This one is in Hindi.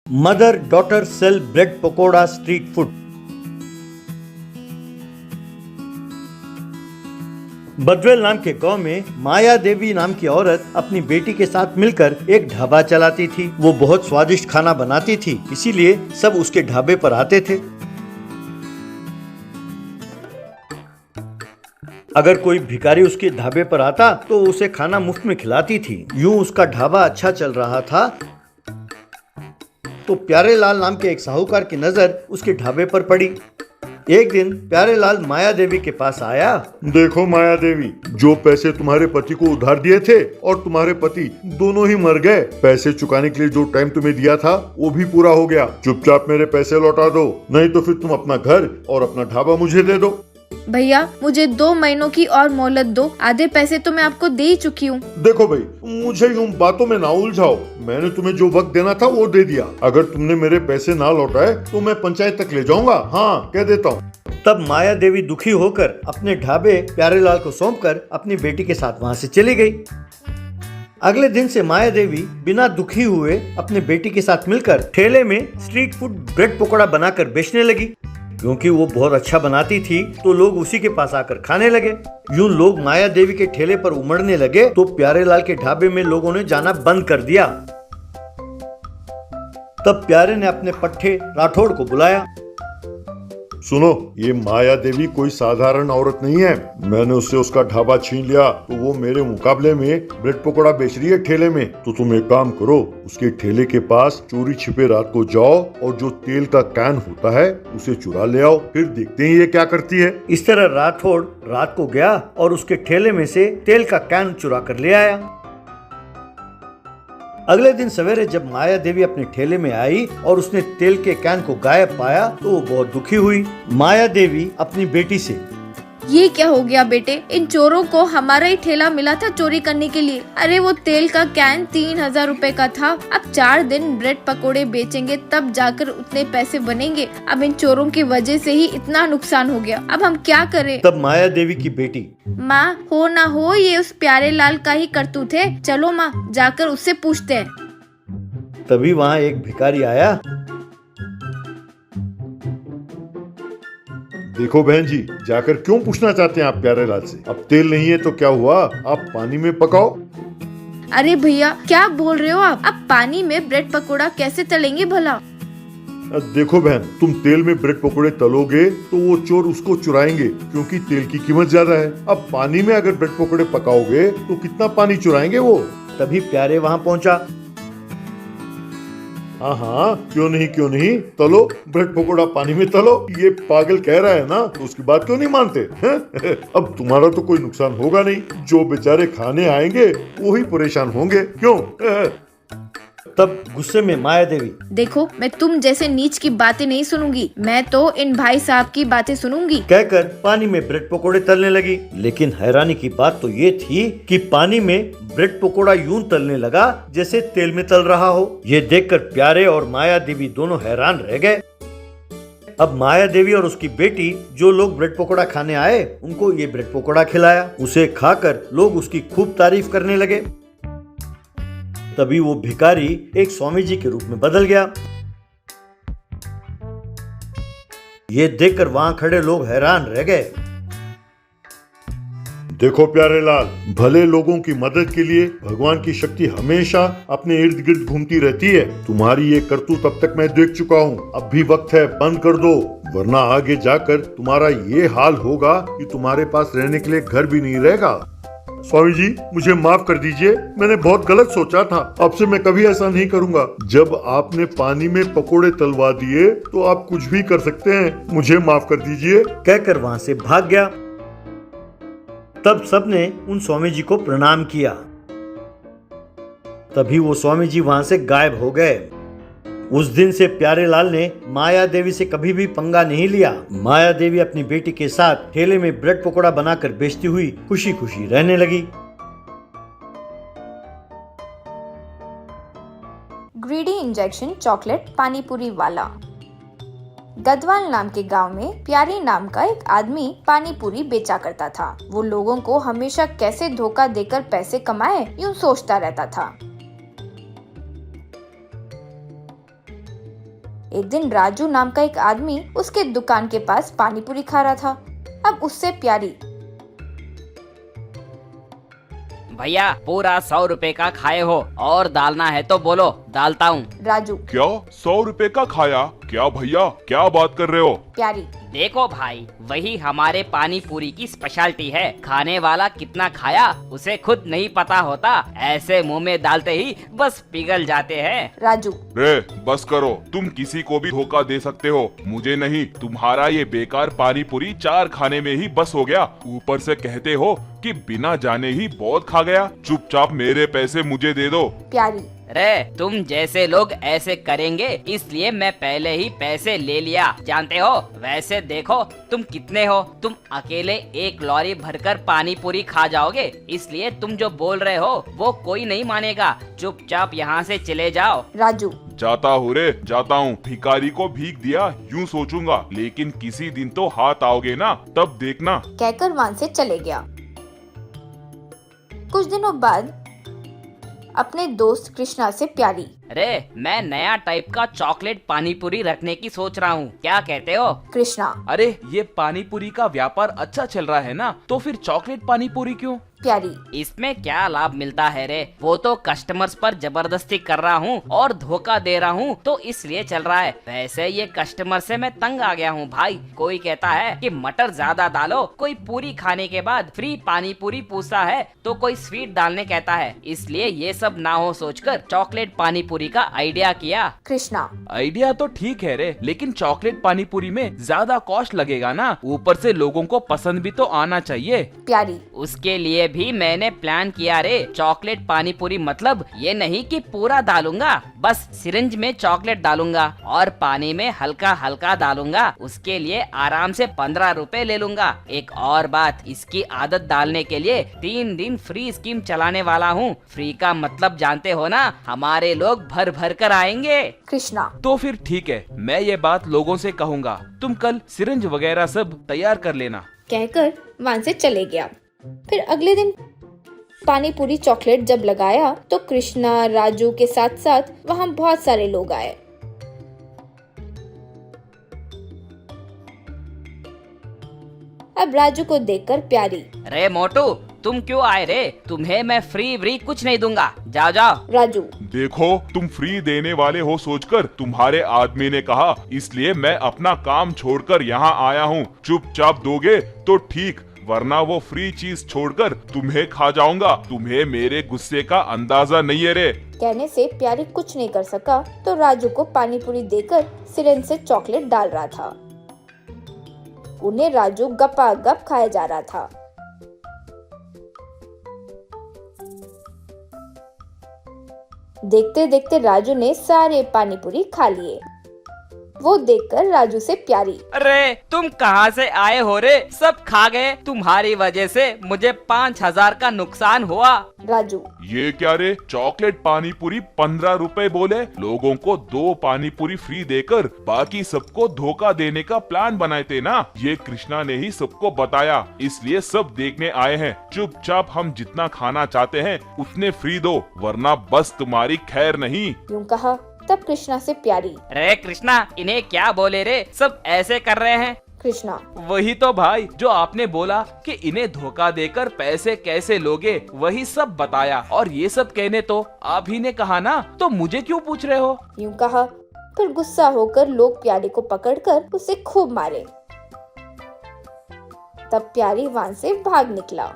Mother daughter sell bread pakora street food. Badvel नाम के गांव में माया देवी नाम की औरत अपनी बेटी के साथ मिलकर एक ढाबा चलाती थी। वो बहुत स्वादिष्ट खाना बनाती थी, इसीलिए सब उसके ढाबे पर आते थे। अगर कोई भिखारी उसके ढाबे पर आता तो उसे खाना मुफ्त में खिलाती थी। यूं उसका ढाबा अच्छा चल रहा था तो प्यारे लाल नाम के एक साहूकार की नजर उसके ढाबे पर पड़ी। एक दिन प्यारे लाल माया देवी के पास आया। देखो माया देवी, जो पैसे तुम्हारे पति को उधार दिए थे और तुम्हारे पति दोनों ही मर गए। पैसे चुकाने के लिए जो टाइम तुम्हें दिया था वो भी पूरा हो गया। चुपचाप मेरे पैसे लौटा दो, नहीं तो फिर तुम अपना घर और अपना ढाबा मुझे दे दो। भैया मुझे 2 महीनों की और मोहलत दो, आधे पैसे तो मैं आपको दे ही चुकी हूँ। देखो भाई, मुझे यूं बातों में ना उलझाओ। मैंने तुम्हें जो वक्त देना था वो दे दिया। अगर तुमने मेरे पैसे ना लौटाए तो मैं पंचायत तक ले जाऊंगा। हाँ, कह देता हूँ। तब माया देवी दुखी होकर अपने ढाबे प्यारे लाल को सौंपकर अपनी बेटी के साथ वहाँ से चली गई। अगले दिन से माया देवी बिना दुखी हुए अपने बेटी के साथ मिलकर ठेले में स्ट्रीट फूड ब्रेड पकोड़ा बनाकर बेचने लगी। क्योंकि वो बहुत अच्छा बनाती थी तो लोग उसी के पास आकर खाने लगे। यूं लोग माया देवी के ठेले पर उमड़ने लगे तो प्यारे लाल के ढाबे में लोगों ने जाना बंद कर दिया। तब प्यारे ने अपने पट्टे राठौड़ को बुलाया। सुनो, ये माया देवी कोई साधारण औरत नहीं है। मैंने उससे उसका ढाबा छीन लिया तो वो मेरे मुकाबले में ब्रेड पकोड़ा बेच रही है ठेले में। तो तुम एक काम करो, उसके ठेले के पास चोरी छिपे रात को जाओ और जो तेल का कैन होता है उसे चुरा ले आओ। फिर देखते हैं ये क्या करती है। इस तरह राठौड़ रात को गया और उसके ठेले में से तेल का कैन चुरा कर ले आया। अगले दिन सवेरे जब माया देवी अपने ठेले में आई और उसने तेल के कैन को गायब पाया तो वो बहुत दुखी हुई। माया देवी अपनी बेटी से, ये क्या हो गया बेटे, इन चोरों को हमारा ही ठेला मिला था चोरी करने के लिए। अरे वो तेल का कैन 3000 रुपए का था। अब 4 दिन ब्रेड पकोड़े बेचेंगे तब जाकर उतने पैसे बनेंगे। अब इन चोरों की वजह से ही इतना नुकसान हो गया, अब हम क्या करें। तब माया देवी की बेटी, माँ हो ना हो ये उस प्यारे लाल का ही करतूत है। चलो माँ जाकर उससे पूछते हैं। तभी वहाँ एक भिखारी आया। देखो बहन जी, जाकर क्यों पूछना चाहते हैं आप प्यारे लाल से? अब तेल नहीं है तो क्या हुआ, आप पानी में पकाओ। अरे भैया क्या बोल रहे हो आप? अब पानी में ब्रेड पकोड़ा कैसे तलेंगे भला? देखो बहन, तुम तेल में ब्रेड पकोड़े तलोगे तो वो चोर उसको चुराएंगे, क्योंकि तेल की कीमत ज्यादा है। अब पानी में अगर ब्रेड पकोड़े पकाओगे तो कितना पानी चुराएंगे वो। तभी प्यारे वहाँ पहुँचा। हाँ, क्यों नहीं, तलो ब्रेड पकोड़ा पानी में तलो। ये पागल कह रहा है ना, तो उसकी बात क्यों नहीं मानते हैं? अब तुम्हारा तो कोई नुकसान होगा नहीं, जो बेचारे खाने आएंगे वो ही परेशान होंगे। क्यों? तब गुस्से में माया देवी, देखो मैं तुम जैसे नीच की बातें नहीं सुनूंगी, मैं तो इन भाई साहब की बातें सुनूंगी। कहकर पानी में ब्रेड पकोड़े तलने लगी। लेकिन हैरानी की बात तो ये थी कि पानी में ब्रेड पकोड़ा यूं तलने लगा जैसे तेल में तल रहा हो। ये देखकर प्यारे और माया देवी दोनों हैरान रह गए। अब माया देवी और उसकी बेटी जो लोग ब्रेड पकोड़ा खाने आए उनको ये ब्रेड पकोड़ा खिलाया। उसे खाकर लोग उसकी खूब तारीफ करने लगे। तभी वो भिखारी एक स्वामी जी के रूप में बदल गया। ये देखकर वहां खड़े लोग हैरान रह गए। देखो प्यारे लाल, भले लोगों की मदद के लिए भगवान की शक्ति हमेशा अपने इर्द गिर्द घूमती रहती है। तुम्हारी ये करतूत अब तक मैं देख चुका हूँ। अब भी वक्त है, बंद कर दो, वरना आगे जाकर तुम्हारा ये हाल होगा कि तुम्हारे पास रहने के लिए घर भी नहीं रहेगा। स्वामी जी, मुझे माफ कर दीजिए, मैंने बहुत गलत सोचा था। अब से मैं कभी ऐसा नहीं करूंगा। जब आपने पानी में पकोड़े तलवा दिए तो आप कुछ भी कर सकते हैं, मुझे माफ कर दीजिए। कहकर वहां से भाग गया। तब सबने उन स्वामी जी को प्रणाम किया। तभी वो स्वामी जी वहां से गायब हो गए। उस दिन से प्यारे लाल ने माया देवी से कभी भी पंगा नहीं लिया। माया देवी अपनी बेटी के साथ ठेले में ब्रेड पकोड़ा बनाकर बेचती हुई खुशी खुशी रहने लगी। ग्रीडी इंजेक्शन चॉकलेट पानीपुरी वाला। गदवाल नाम के गांव में प्यारी नाम का एक आदमी पानीपुरी बेचा करता था। वो लोगों को हमेशा कैसे धोखा देकर पैसे कमाए यूं सोचता रहता था। एक दिन राजू नाम का एक आदमी उसके दुकान के पास पानी पूरी खा रहा था। अब उससे प्यारी, भैया पूरा 100 रुपए का खाए हो और डालना है तो बोलो, डालता हूँ। राजू, क्या 100 रुपए का खाया? क्या भैया क्या बात कर रहे हो? प्यारी, देखो भाई, वही हमारे पानी पूरी की स्पेशलिटी है। खाने वाला कितना खाया उसे खुद नहीं पता होता, ऐसे मुंह में डालते ही बस पिघल जाते हैं। राजू, रे बस करो, तुम किसी को भी धोखा दे सकते हो, मुझे नहीं। तुम्हारा ये बेकार पानी पूरी 4 खाने में ही बस हो गया, ऊपर से कहते हो कि बिना जाने ही बहुत खा गया। चुपचाप मेरे पैसे मुझे दे दो। प्यारी, रे तुम जैसे लोग ऐसे करेंगे इसलिए मैं पहले ही पैसे ले लिया, जानते हो। वैसे देखो तुम कितने हो, तुम अकेले 1 लॉरी भरकर पानी पूरी खा जाओगे, इसलिए तुम जो बोल रहे हो वो कोई नहीं मानेगा। चुपचाप यहाँ से चले जाओ। राजू, जाता हूँ रे, जाता हूँ। भिखारी को भीख दिया यूँ सोचूंगा, लेकिन किसी दिन तो हाथ आओगे ना, तब देखना। कहकर वहाँ से चले गया। कुछ दिनों बाद अपने दोस्त कृष्णा से प्यारी, अरे मैं नया टाइप का चॉकलेट पानी पूरी रखने की सोच रहा हूँ, क्या कहते हो? कृष्णा, अरे ये पानी पूरी का व्यापार अच्छा चल रहा है ना, तो फिर चॉकलेट पानी पूरी क्यों? प्यारी, इसमें क्या लाभ मिलता है रे? वो तो कस्टमर्स पर जबरदस्ती कर रहा हूँ और धोखा दे रहा हूँ, तो इसलिए चल रहा है। वैसे ये कस्टमर से मैं तंग आ गया हूँ भाई। कोई कहता है कि मटर ज्यादा डालो, कोई पूरी खाने के बाद फ्री पानी पूरी पूछता है, तो कोई स्वीट डालने कहता है। इसलिए ये सब ना हो सोचकर चॉकलेट पानी पूरी का आइडिया किया। कृष्णा, आइडिया तो ठीक है रे, लेकिन चॉकलेट पानी पूरी में ज्यादा कॉस्ट लगेगा ना, ऊपर से लोगों को पसंद भी तो आना चाहिए। प्यारी, उसके लिए भी मैंने प्लान किया रे। चॉकलेट पानी पूरी मतलब ये नहीं कि पूरा डालूंगा, बस सिरिंज में चॉकलेट डालूंगा और पानी में हल्का हल्का डालूंगा। उसके लिए आराम से 15 रुपए ले लूंगा। एक और बात, इसकी आदत डालने के लिए 3 दिन फ्री स्कीम चलाने वाला हूँ। फ्री का मतलब जानते हो ना, हमारे लोग भर भर कर आएंगे। कृष्णा, तो फिर ठीक है, मैं ये बात लोगों से कहूँगा। तुम कल सिरिंज वगैरह सब तैयार कर लेना। कहकर वहाँ से चले गया। फिर अगले दिन पानी पूरी चॉकलेट जब लगाया तो कृष्णा, राजू के साथ साथ वहाँ बहुत सारे लोग आए। अब राजू को देखकर प्यारी, रे मोटू तुम क्यों आए रे? तुम्हें मैं फ्री व्री कुछ नहीं दूंगा, जाओ जाओ। राजू, देखो तुम फ्री देने वाले हो सोचकर तुम्हारे आदमी ने कहा, इसलिए मैं अपना काम छोड़कर यहाँ आया हूँ। चुपचाप दोगे तो ठीक, वरना वो फ्री चीज छोड़कर तुम्हें खा जाऊंगा। तुम्हें मेरे गुस्से का अंदाजा नहीं है रे। कहने से प्यारी कुछ नहीं कर सका तो राजू को पानी पूरी देकर सिरिंज से चॉकलेट डाल रहा था। उन्हें राजू गपागप खाया जा रहा था। देखते देखते राजू ने सारे पानी पूरी खा लिए। वो देखकर राजू से प्यारी, अरे तुम कहाँ से आए हो रे? सब खा गए। तुम्हारी वजह से मुझे 5000 का नुकसान हुआ। राजू, ये क्या रे, चॉकलेट पानी पूरी 15 रुपए बोले, लोगों को 2 पानी पूरी फ्री देकर बाकी सबको धोखा देने का प्लान बनाए थे ना। ये कृष्णा ने ही सबको बताया, इसलिए सब देखने आए हैं। चुपचाप हम जितना खाना चाहते हैं उतने फ्री दो, वरना बस तुम्हारी खैर नहीं। यूं कहा तब कृष्णा से प्यारी, रे कृष्णा, इन्हें क्या बोले रे? सब ऐसे कर रहे हैं। कृष्णा, वही तो भाई, जो आपने बोला कि इन्हें धोखा देकर पैसे कैसे लोगे, वही सब बताया। और ये सब कहने तो आप ही ने कहा ना, तो मुझे क्यों पूछ रहे हो? यूं कहा। फिर गुस्सा होकर लोग प्यारी को पकड़कर उसे खूब मारे। तब प्यारी वहां से भाग निकला।